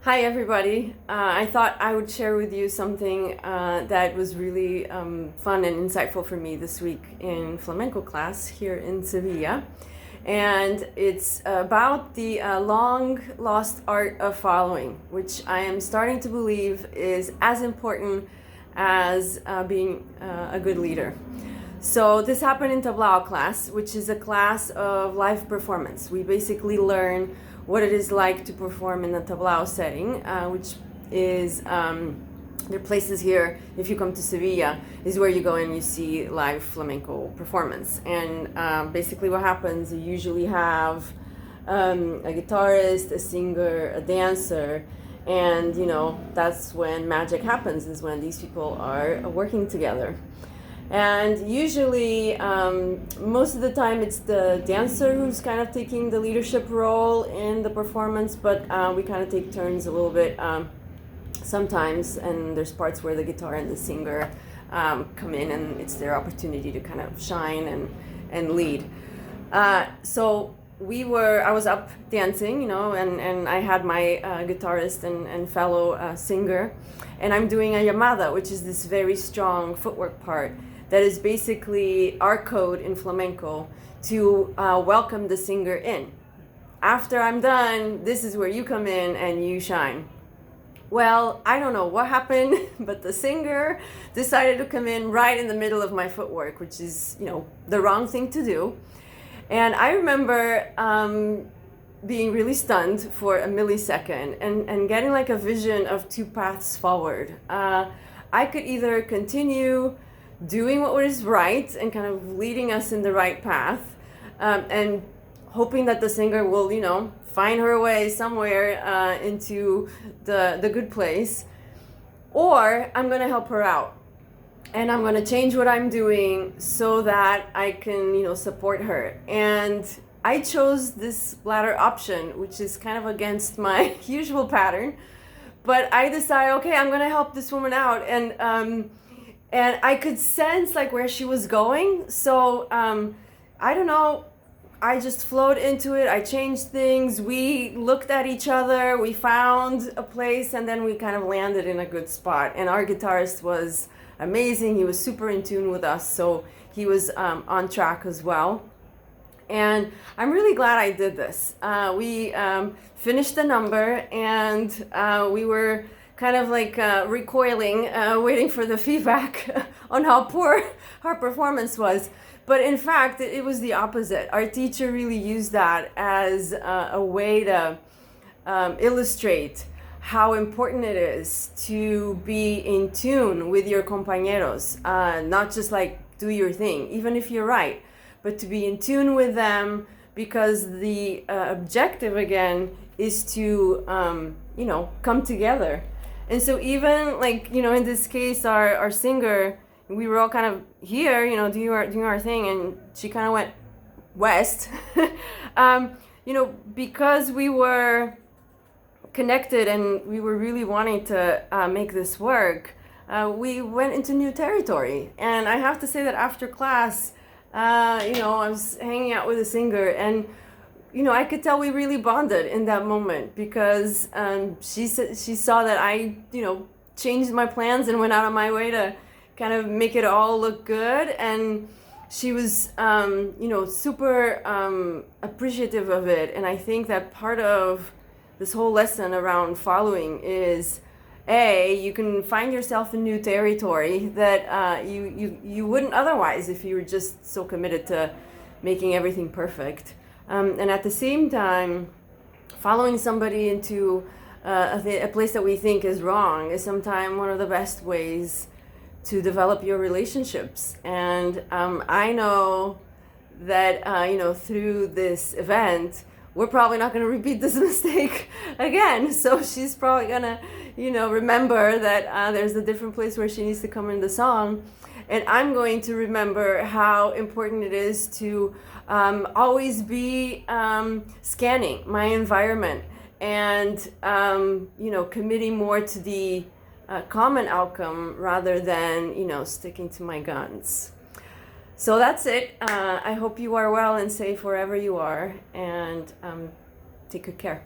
Hi everybody. I thought I would share with you something that was really fun and insightful for me this week in flamenco class here in Sevilla. And it's about the long lost art of following, which I am starting to believe is as important as being a good leader. So this happened in tablao class, which is a class of live performance. We basically learn what it is like to perform in a tablao setting, which is, there are places here, if you come to Sevilla, is where you go and you see live flamenco performance. And basically what happens, you usually have a guitarist, a singer, a dancer, and that's when magic happens, is when these people are working together. And usually, most of the time, it's the dancer who's kind of taking the leadership role in the performance, but we kind of take turns a little bit sometimes, and there's parts where the guitar and the singer come in, and it's their opportunity to kind of shine and lead. So I was up dancing, and I had my guitarist and fellow singer, and I'm doing a llamada, which is this very strong footwork part that is basically our code in flamenco to welcome the singer in. After I'm done, this is where you come in and you shine. Well, I don't know what happened, but the singer decided to come in right in the middle of my footwork, which is, the wrong thing to do. And I remember being really stunned for a millisecond and getting like a vision of two paths forward. I could either continue doing what was right and kind of leading us in the right path, and hoping that the singer will, find her way somewhere into the good place, or I'm going to help her out. And I'm going to change what I'm doing so that I can, support her. And I chose this latter option, which is kind of against my usual pattern. But I decided, okay, I'm going to help this woman out. And I could sense like where she was going. So I don't know. I just flowed into it. I changed things. We looked at each other. We found a place, and then we kind of landed in a good spot. And our guitarist was amazing. He was super in tune with us, so he was on track as well. And I'm really glad I did this. We finished the number, and we were kind of like recoiling, waiting for the feedback on how poor our performance was. But in fact, it was the opposite. Our teacher really used that as a way to illustrate how important it is to be in tune with your compañeros, not just like do your thing, even if you're right, but to be in tune with them, because the objective again is to come together. And so even like in this case, our singer, we were all kind of here, doing our thing, and she kind of went west, because we were connected and we were really wanting to make this work. We went into new territory, and I have to say that after class, I was hanging out with a singer, and I could tell we really bonded in that moment, because she saw that I changed my plans and went out of my way to kind of make it all look good, and she was super appreciative of it. And I think that part of this whole lesson around following is, you can find yourself in new territory that you wouldn't otherwise if you were just so committed to making everything perfect. And at the same time, following somebody into a place that we think is wrong is sometimes one of the best ways to develop your relationships. And I know that through this event, we're probably not going to repeat this mistake again. So she's probably going to remember that there's a different place where she needs to come in the song. And I'm going to remember how important it is to always be scanning my environment and committing more to the common outcome rather than sticking to my guns. So that's it. I hope you are well and safe wherever you are, and take good care.